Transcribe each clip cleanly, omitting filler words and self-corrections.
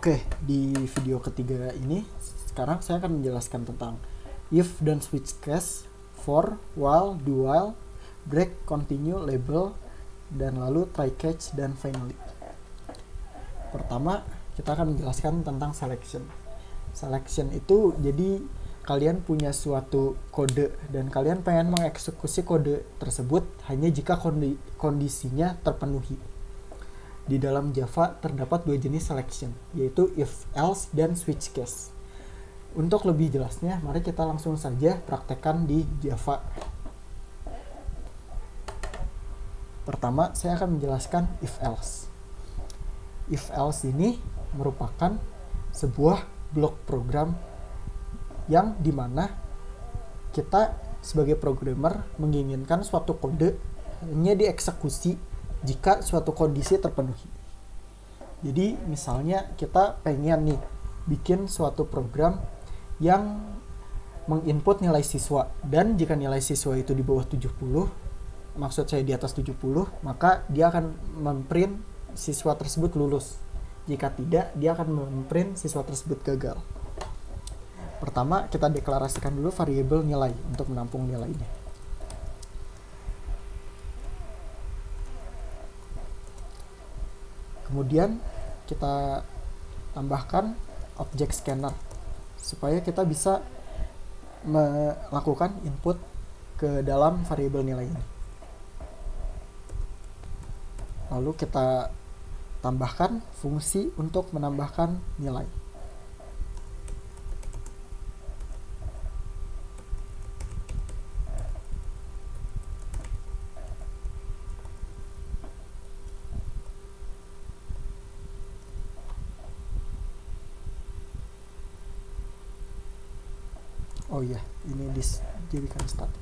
Oke, di video ketiga ini sekarang saya akan menjelaskan tentang if dan switch case, for, while, do while, break, continue, label, dan lalu try catch dan finally. Pertama, kita akan menjelaskan tentang selection. Selection itu jadi kalian punya suatu kode dan kalian pengen mengeksekusi kode tersebut hanya jika kondisinya terpenuhi. Di dalam Java terdapat dua jenis selection, yaitu if, else, dan switch case. Untuk lebih jelasnya, mari kita langsung saja praktekkan di Java. Pertama, saya akan menjelaskan if else. If else ini merupakan sebuah blok program yang dimana kita sebagai programmer menginginkan suatu kode hanya dieksekusi jika suatu kondisi terpenuhi. Jadi misalnya kita pengen nih bikin suatu program yang menginput nilai siswa, dan jika nilai siswa itu di bawah 70, maksud saya di atas 70, maka dia akan memprint siswa tersebut lulus. Jika tidak, dia akan memprint siswa tersebut gagal. Pertama, kita deklarasikan dulu variabel nilai untuk menampung nilainya. Kemudian kita tambahkan objek scanner supaya kita bisa melakukan input ke dalam variabel nilai ini. Lalu kita tambahkan fungsi untuk menambahkan nilai. Oh iya, ini dijadikan static.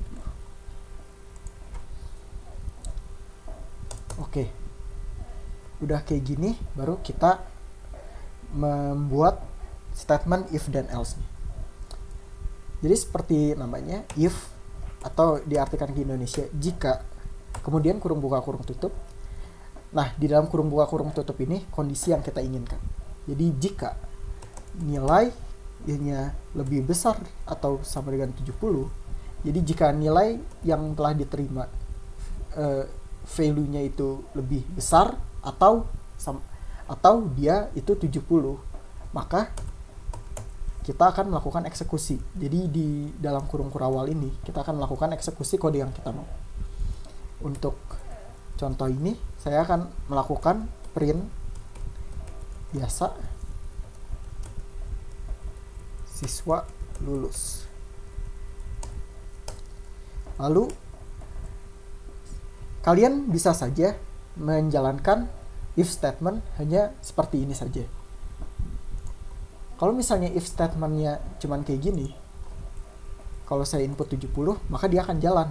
Oke, udah kayak gini, baru kita membuat statement if dan else. Jadi seperti namanya if, atau diartikan ke Indonesia jika, kemudian kurung buka kurung tutup. Nah, di dalam kurung buka kurung tutup ini kondisi yang kita inginkan. Jadi jika nilai nya lebih besar atau sama dengan 70, jadi jika nilai yang telah diterima value-nya itu lebih besar atau dia itu 70, maka kita akan melakukan eksekusi. Jadi di dalam kurung kurawal ini kita akan melakukan eksekusi kode yang kita mau. Untuk contoh ini saya akan melakukan print biasa siswa lulus. Lalu kalian bisa saja menjalankan if statement hanya seperti ini saja. Kalau misalnya if statementnya cuman kayak gini, kalau saya input 70, maka dia akan jalan.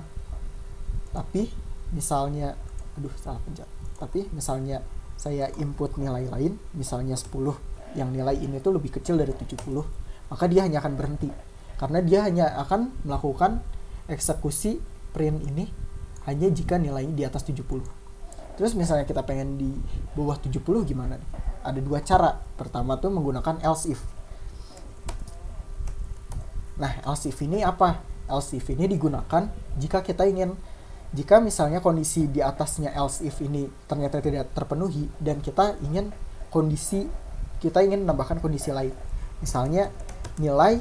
Tapi misalnya saya input nilai lain, misalnya 10, yang nilai ini tuh lebih kecil dari 70, maka dia hanya akan berhenti, karena dia hanya akan melakukan eksekusi print ini hanya jika nilainya di atas 70. Terus misalnya kita pengen di bawah 70 gimana? Ada dua cara. Pertama tuh menggunakan else if. Nah, else if ini apa? Else if ini digunakan jika misalnya kondisi di atasnya else if ini ternyata tidak terpenuhi dan kita ingin menambahkan kondisi lain. Misalnya nilai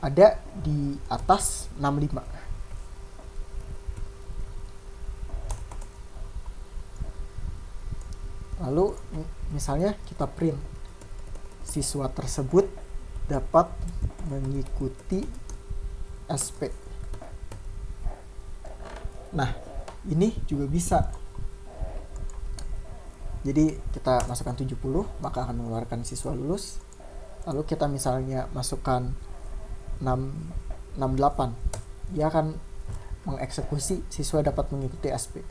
ada di atas 65. Lalu misalnya kita print siswa tersebut dapat mengikuti SP. Nah, ini juga bisa. Jadi kita masukkan 70, maka akan mengeluarkan siswa lulus. Lalu kita misalnya masukkan 68, dia akan mengeksekusi siswa dapat mengikuti SP.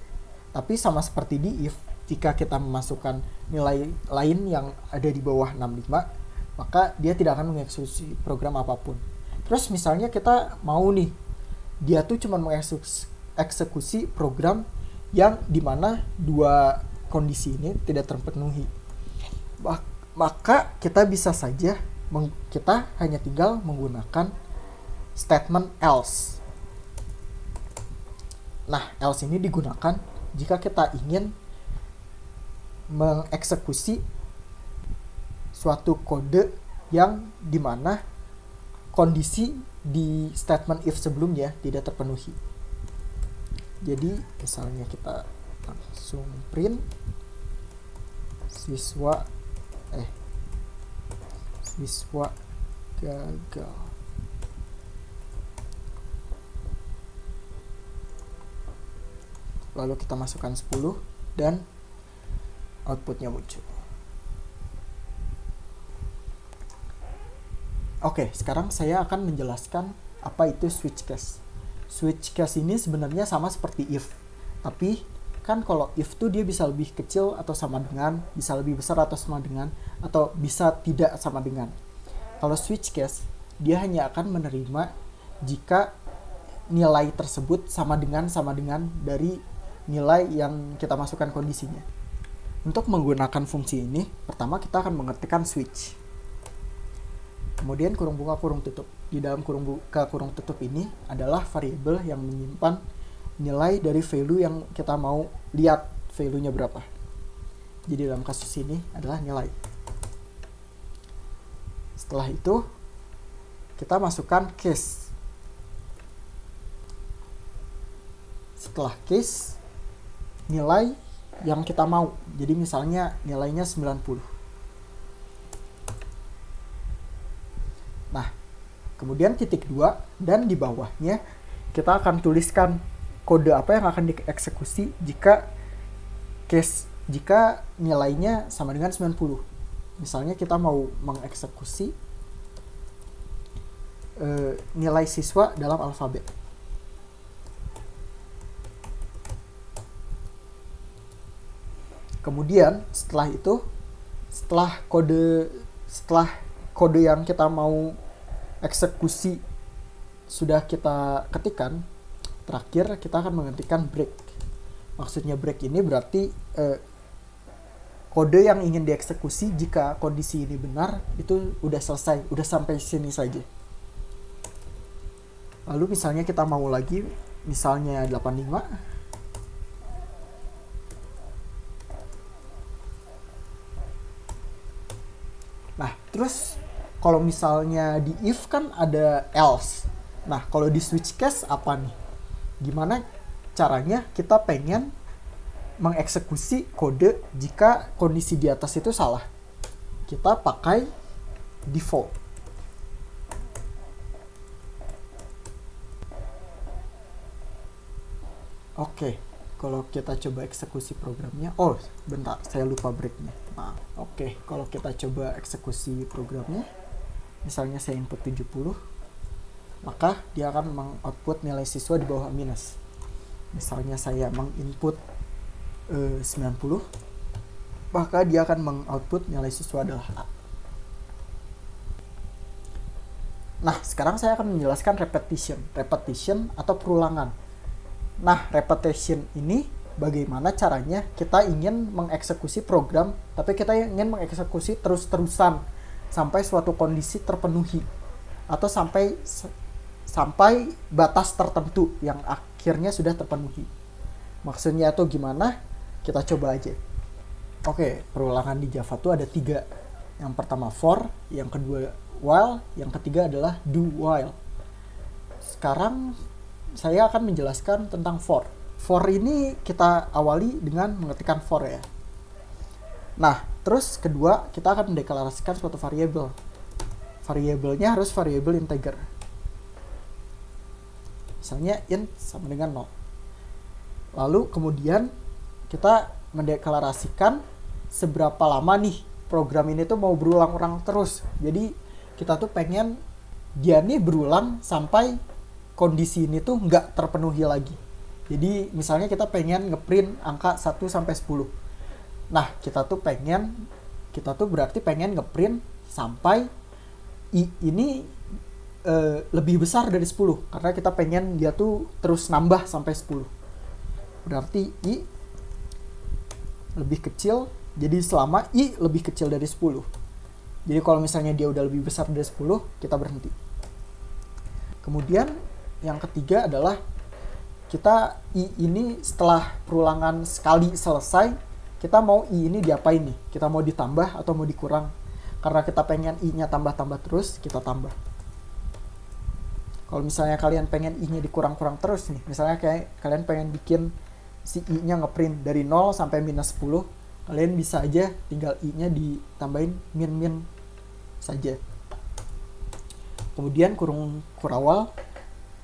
Tapi sama seperti di if, jika kita memasukkan nilai lain yang ada di bawah 65, maka dia tidak akan mengeksekusi program apapun. Terus misalnya kita mau nih, dia tuh cuma mengeksekusi program yang dimana dua kondisi ini tidak terpenuhi. maka kita bisa saja kita hanya tinggal menggunakan statement else. Nah, else ini digunakan jika kita ingin mengeksekusi suatu kode yang dimana kondisi di statement if sebelumnya tidak terpenuhi. Jadi misalnya kita langsung print siswa gagal. Lalu kita masukkan 10 dan outputnya muncul. Oke, sekarang saya akan menjelaskan apa itu switch case. Switch case ini sebenarnya sama seperti if, tapi kan kalau if tuh dia bisa lebih kecil atau sama dengan, bisa lebih besar atau sama dengan, atau bisa tidak sama dengan. Kalau switch case, dia hanya akan menerima jika nilai tersebut sama dengan dari nilai yang kita masukkan kondisinya. Untuk menggunakan fungsi ini, pertama kita akan mengetikkan switch. Kemudian kurung buka kurung tutup. Di dalam kurung buka kurung tutup ini adalah variabel yang menyimpan nilai dari value yang kita mau lihat value-nya berapa. Jadi dalam kasus ini adalah nilai. Setelah itu kita masukkan case. Setelah case, nilai yang kita mau. Jadi misalnya nilainya 90. Nah, kemudian titik 2 dan di bawahnya kita akan tuliskan kode apa yang akan dieksekusi jika nilainya sama dengan 90. Misalnya kita mau mengeksekusi nilai siswa dalam alfabet. Kemudian setelah kode yang kita mau eksekusi sudah kita ketikkan, terakhir kita akan mengetikkan break. Maksudnya break ini berarti kode yang ingin dieksekusi jika kondisi ini benar itu udah selesai, udah sampai sini saja. Lalu misalnya kita mau lagi, misalnya 85. Nah, terus kalau misalnya di if kan ada else. Nah, kalau di switch case apa nih? Gimana caranya kita pengen mengeksekusi kode jika kondisi di atas itu salah? Kita pakai default. Oke, kalau kita coba eksekusi programnya, oh bentar, saya lupa breaknya. Nah, oke, kalau kita coba eksekusi programnya, misalnya saya input 70, maka dia akan mengoutput nilai siswa di bawah minus. Misalnya saya menginput 90, maka dia akan mengoutput nilai siswa adalah A. Nah, sekarang saya akan menjelaskan repetition atau perulangan. Nah, repetition ini bagaimana caranya kita ingin mengeksekusi program, tapi kita ingin mengeksekusi terus-terusan sampai suatu kondisi terpenuhi atau sampai batas tertentu yang akhirnya sudah terpenuhi. Maksudnya itu gimana? Kita coba aja. Oke, perulangan di Java itu ada 3. Yang pertama for, yang kedua while, yang ketiga adalah do while. Sekarang saya akan menjelaskan tentang for. For ini kita awali dengan mengetikkan for ya. Nah, terus kedua kita akan mendeklarasikan suatu variabel. Variabelnya harus variabel integer. Misalnya int sama dengan 0. Lalu kemudian kita mendeklarasikan seberapa lama nih program ini tuh mau berulang-ulang terus. Jadi kita tuh pengen dia nih berulang sampai kondisi ini tuh nggak terpenuhi lagi. Jadi misalnya kita pengen ngeprint angka 1 sampai 10. Nah, kita tuh berarti pengen ngeprint sampai i ini lebih besar dari 10 karena kita pengen dia tuh terus nambah sampai 10. Berarti i lebih kecil, jadi selama i lebih kecil dari 10. Jadi kalau misalnya dia udah lebih besar dari 10, kita berhenti. Kemudian yang ketiga adalah kita i ini setelah perulangan sekali selesai, kita mau i ini diapain nih? Kita mau ditambah atau mau dikurang? Karena kita pengen i-nya tambah-tambah terus, kita tambah. Kalau misalnya kalian pengen i-nya dikurang-kurang terus nih, misalnya kayak kalian pengen bikin si i-nya ngeprint dari 0 sampai minus 10, kalian bisa aja tinggal i-nya ditambahin min saja. Kemudian kurung kurawal.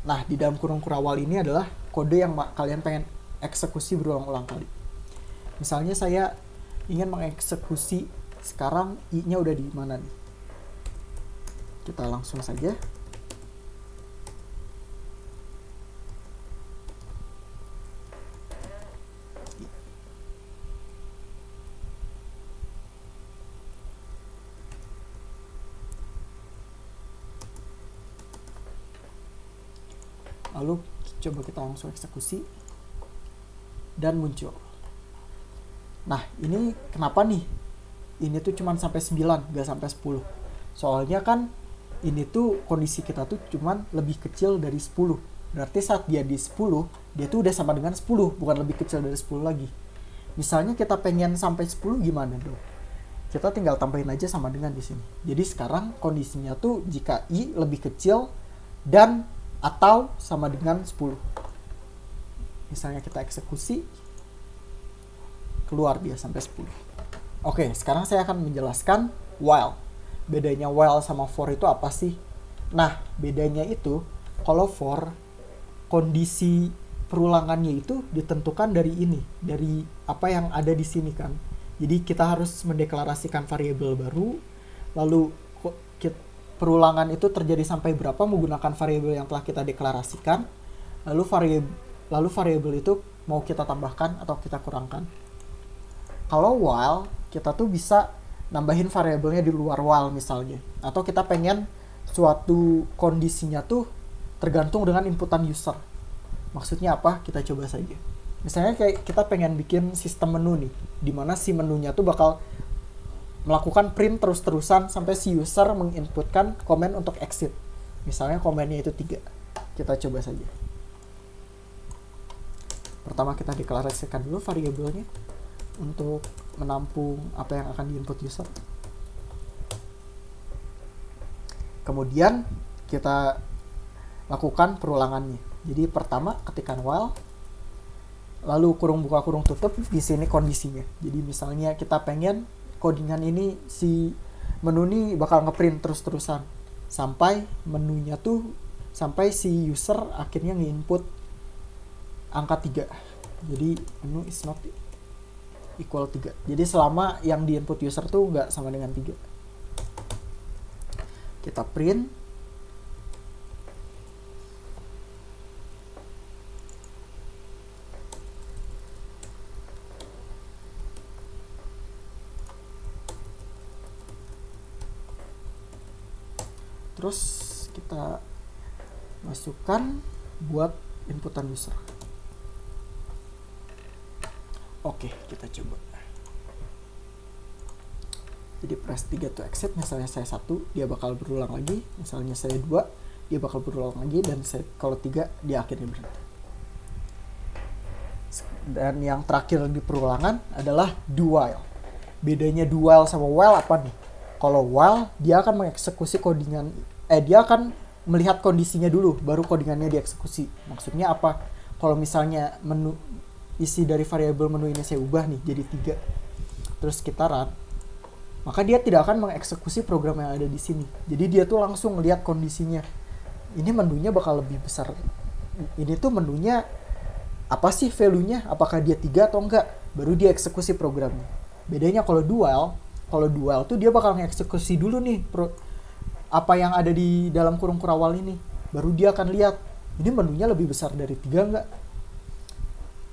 Nah, di dalam kurung kurawal ini adalah kode yang kalian pengen eksekusi berulang-ulang kali. Misalnya saya ingin mengeksekusi sekarang i-nya udah di mana nih. Kita langsung saja. Lalu coba kita langsung eksekusi dan muncul. Nah, ini kenapa nih? Ini tuh cuman sampai 9, gak sampai 10. Soalnya kan ini tuh kondisi kita tuh cuman lebih kecil dari 10. Berarti saat dia di 10, dia tuh udah sama dengan 10, bukan lebih kecil dari 10 lagi. Misalnya kita pengen sampai 10 gimana dong? Kita tinggal tambahin aja sama dengan di sini. Jadi sekarang kondisinya tuh jika i lebih kecil dan atau sama dengan 10. Misalnya kita eksekusi, keluar dia sampai 10. Oke, sekarang saya akan menjelaskan while. Bedanya while sama for itu apa sih? Nah, bedanya itu kalau for, kondisi perulangannya itu ditentukan dari ini, dari apa yang ada di sini kan. Jadi kita harus mendeklarasikan variabel baru, lalu perulangan itu terjadi sampai berapa menggunakan variabel yang telah kita deklarasikan, lalu variabel itu mau kita tambahkan atau kita kurangkan. Kalau while, kita tuh bisa nambahin variabelnya di luar while misalnya. Atau kita pengen suatu kondisinya tuh tergantung dengan inputan user. Maksudnya apa? Kita coba saja. Misalnya kayak kita pengen bikin sistem menu nih, dimana si menunya tuh bakal melakukan print terus-terusan sampai si user menginputkan komen untuk exit. Misalnya komennya itu 3. Kita coba saja. Pertama kita deklarasikan dulu variabelnya untuk menampung apa yang akan diinput user. Kemudian kita lakukan perulangannya. Jadi pertama ketikkan while, lalu kurung buka kurung tutup, di sini kondisinya. Jadi misalnya kita pengen codingan ini si menu ini bakal ngeprint terus-terusan sampai menunya tuh sampai si user akhirnya nginput angka 3. Jadi menu is not equal 3. Jadi selama yang di input user tuh nggak sama dengan 3. Kita print. Terus kita masukkan buat inputan user. Oke, kita coba. Jadi press 3 to exit, misalnya saya 1, dia bakal berulang lagi. Misalnya saya 2, dia bakal berulang lagi. Dan kalau 3, dia akhirnya berhenti. Dan yang terakhir di perulangan adalah do while. Bedanya do while sama while apa nih? Kalau while, dia akan mengeksekusi codingan, dia akan melihat kondisinya dulu, baru codingannya dieksekusi. Maksudnya apa? Kalau misalnya menu isi dari variabel menu ini saya ubah nih jadi 3, terus kita run, maka dia tidak akan mengeksekusi program yang ada di sini. Jadi dia tuh langsung lihat kondisinya. Ini menunya bakal lebih besar. Ini tuh menunya apa sih value-nya? Apakah dia 3 atau enggak? Baru dia eksekusi programnya. Bedanya kalau dual tuh dia bakal ngeksekusi dulu nih apa yang ada di dalam kurung kurawal ini. Baru dia akan lihat ini menunya lebih besar dari 3 enggak.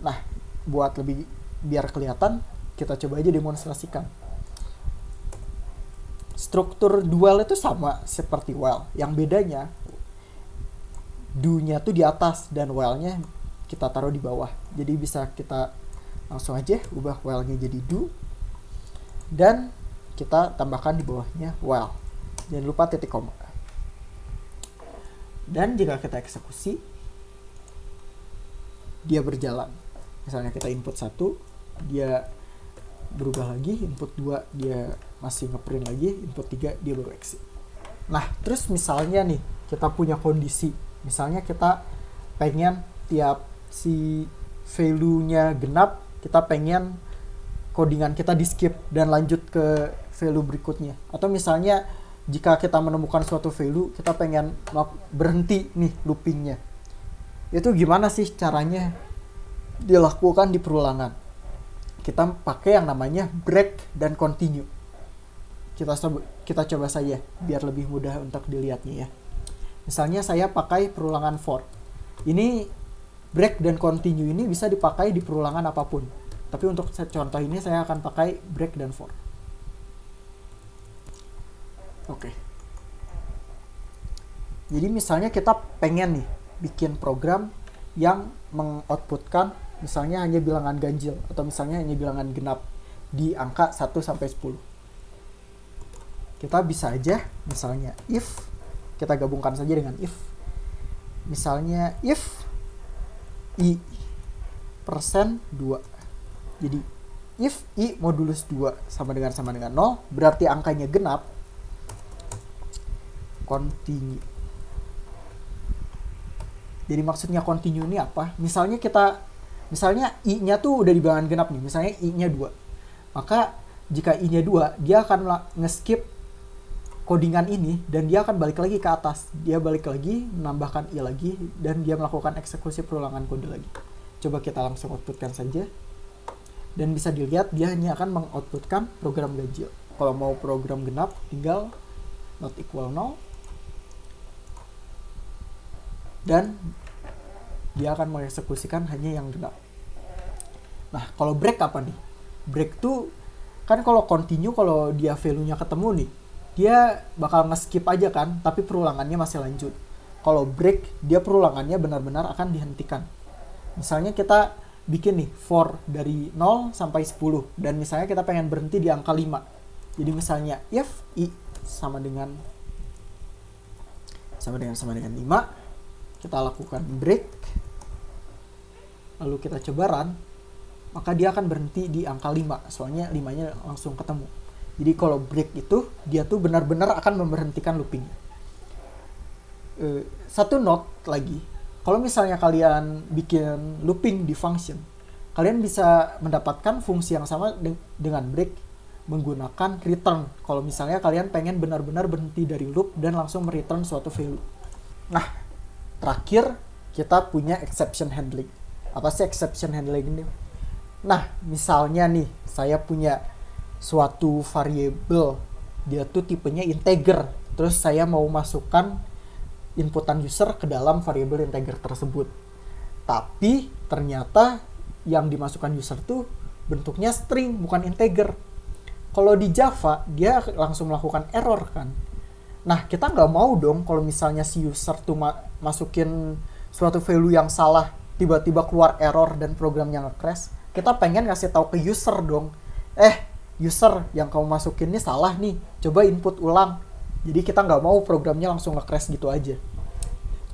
Nah, buat biar kelihatan, kita coba aja demonstrasikan. Struktur dual itu sama seperti while. Yang bedanya, do-nya tuh di atas dan while-nya kita taruh di bawah. Jadi bisa kita langsung aja ubah while-nya jadi do. Dan kita tambahkan di bawahnya while. Jangan lupa titik koma. Dan jika kita eksekusi, dia berjalan. Misalnya kita input 1, dia berubah lagi, input 2 dia masih ngeprint lagi, input 3 dia baru exit. Nah, terus misalnya nih, kita punya kondisi. Misalnya kita pengen tiap si value-nya genap, kita pengen codingan kita di skip dan lanjut ke value berikutnya. Atau misalnya jika kita menemukan suatu value, kita pengen berhenti nih loopingnya. Itu gimana sih caranya dilakukan di perulangan? Kita pakai yang namanya break dan continue. Kita coba saja biar lebih mudah untuk dilihatnya ya. Misalnya saya pakai perulangan for. Ini break dan continue ini bisa dipakai di perulangan apapun. Tapi untuk contoh ini saya akan pakai break dan for. Oke. Jadi misalnya kita pengen nih bikin program yang mengoutputkan misalnya hanya bilangan ganjil atau misalnya hanya bilangan genap di angka 1 sampai 10. Kita bisa aja misalnya if, kita gabungkan saja dengan if. Misalnya if i persen 2. Jadi if i modulus 2 sama dengan 0 berarti angkanya genap, continue. Jadi maksudnya continue ini apa? Misalnya i-nya tuh udah di bilangan genap nih, misalnya i-nya 2. Maka jika i-nya 2, dia akan nge-skip codingan ini dan dia akan balik lagi ke atas. Dia balik lagi, menambahkan i lagi dan dia melakukan eksekusi perulangan kode lagi. Coba kita langsung outputkan saja. Dan bisa dilihat dia hanya akan mengoutputkan program ganjil. Kalau mau program genap tinggal not equal 0. Dan dia akan mengeksekusikan hanya yang genap. Nah, kalau break apa nih? Break tuh kan kalau continue, kalau dia value-nya ketemu nih, dia bakal nge-skip aja kan, tapi perulangannya masih lanjut. Kalau break, dia perulangannya benar-benar akan dihentikan. Misalnya kita bikin nih for dari 0 sampai 10 dan misalnya kita pengen berhenti di angka 5. Jadi misalnya if i sama dengan 5, kita lakukan break, lalu kita coba run, maka dia akan berhenti di angka 5, soalnya 5-nya langsung ketemu. Jadi kalau break itu, dia tuh benar-benar akan memberhentikan loopingnya. Satu note lagi, kalau misalnya kalian bikin looping di function, kalian bisa mendapatkan fungsi yang sama dengan break menggunakan return. Kalau misalnya kalian pengen benar-benar berhenti dari loop dan langsung mereturn suatu value. Nah, terakhir, kita punya exception handling. Apa sih exception handling ini? Nah, misalnya nih, saya punya suatu variabel, dia tuh tipenya integer. Terus saya mau masukkan inputan user ke dalam variabel integer tersebut. Tapi ternyata yang dimasukkan user tuh bentuknya string, bukan integer. Kalau di Java, dia langsung melakukan error kan. Nah, kita nggak mau dong kalau misalnya si user tuh masukin suatu value yang salah, tiba-tiba keluar error dan programnya nge-crash. Kita pengen ngasih tahu ke user dong, user yang kamu masukin ini salah nih, coba input ulang. Jadi kita nggak mau programnya langsung nge-crash gitu aja.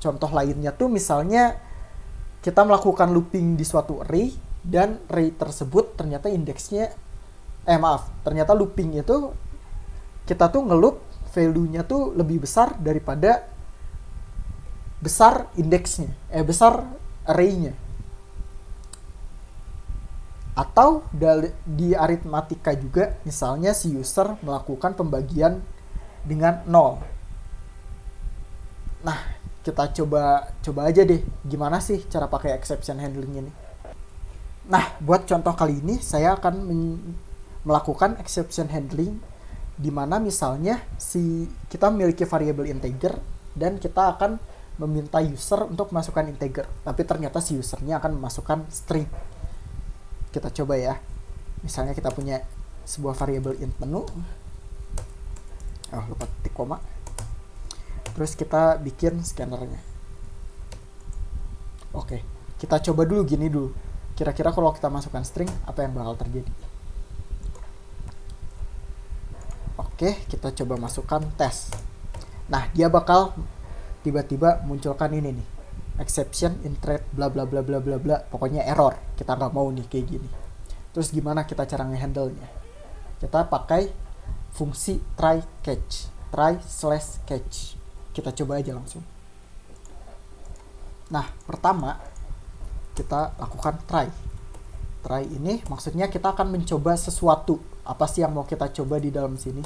Contoh lainnya tuh misalnya kita melakukan looping di suatu array dan array tersebut ternyata ternyata looping itu kita tuh ngeloop value-nya tuh lebih besar daripada besar indeksnya, besar array-nya. Atau di aritmatika juga, misalnya si user melakukan pembagian dengan 0. Nah, kita coba aja deh gimana sih cara pakai exception handling ini. Nah, buat contoh kali ini saya akan melakukan exception handling di mana misalnya kita memiliki variabel integer dan kita akan meminta user untuk masukkan integer, tapi ternyata si usernya akan memasukkan string. Kita coba ya. Misalnya kita punya sebuah variabel int menu. Lupa titik koma. Terus kita bikin scannernya. Oke, kita coba dulu gini dulu. Kira-kira kalau kita masukkan string, apa yang bakal terjadi? Oke, kita coba masukkan tes. Nah, dia bakal tiba-tiba munculkan ini nih, exception in thread bla bla bla bla bla bla, pokoknya error. Kita nggak mau nih kayak gini. Terus gimana kita cara ngehandle-nya? Kita pakai fungsi try/catch. Kita coba aja langsung. Nah, pertama kita lakukan try. Try ini maksudnya kita akan mencoba sesuatu. Apa sih yang mau kita coba di dalam sini?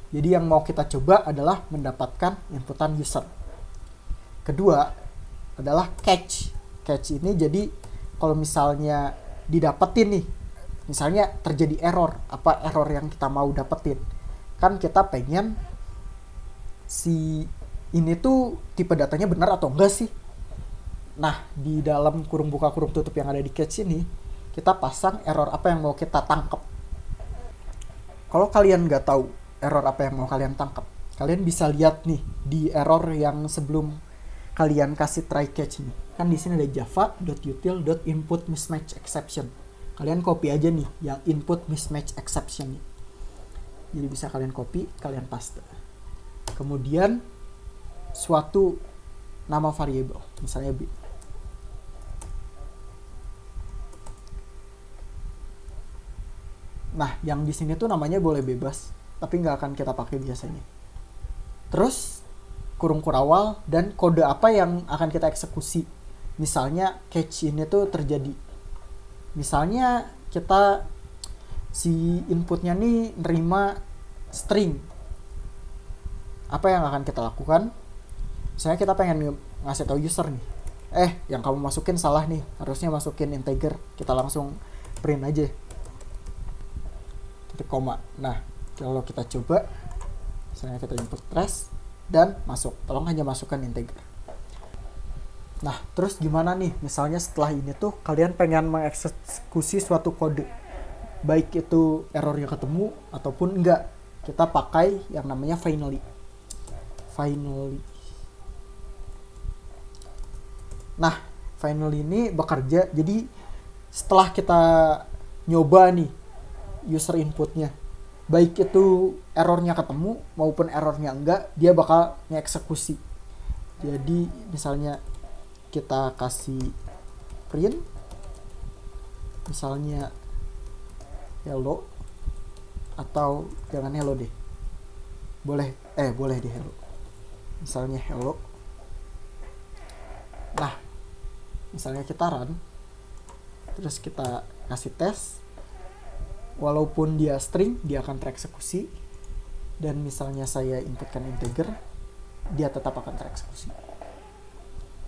Jadi yang mau kita coba adalah mendapatkan inputan user. Kedua adalah catch. Catch ini jadi kalau misalnya didapetin nih, misalnya terjadi error, apa error yang kita mau dapetin? Kan kita pengen si ini tuh tipe datanya benar atau enggak sih? Nah, di dalam kurung buka kurung tutup yang ada di catch ini, kita pasang error apa yang mau kita tangkap. Kalau kalian nggak tahu error apa yang mau kalian tangkap, kalian bisa lihat nih di error yang sebelum kalian kasih try catch ini. Kan di sini ada java.util.input mismatch exception. Kalian copy aja nih yang input mismatch exception nih. Jadi bisa kalian copy, kalian paste. Kemudian suatu nama variabel, misalnya b. Nah, yang di sini tuh namanya boleh bebas, tapi nggak akan kita pakai biasanya. Terus kurung kurawal dan kode apa yang akan kita eksekusi. Misalnya catch ini tuh terjadi. Misalnya kita si inputnya nih nerima string. Apa yang akan kita lakukan? Misalnya kita pengen ngasih tahu user nih. Yang kamu masukin salah nih. Harusnya masukin integer. Kita langsung print aja. Titik koma. Nah, kalau kita coba, misalnya kita input trace dan masuk. Tolong hanya masukkan integer. Nah, terus gimana nih? Misalnya setelah ini tuh kalian pengen mengeksekusi suatu kode. Baik itu errornya ketemu ataupun enggak. Kita pakai yang namanya finally. Nah, finally ini bekerja. Jadi setelah kita nyoba nih user inputnya, baik itu errornya ketemu maupun errornya enggak, dia bakal ngeksekusi. Jadi misalnya kita kasih print, misalnya hello, atau jangan hello deh, boleh deh hello, misalnya hello. Nah, misalnya kita run, terus kita kasih tes, walaupun dia string, dia akan tereksekusi. Dan misalnya saya inputkan integer, dia tetap akan tereksekusi.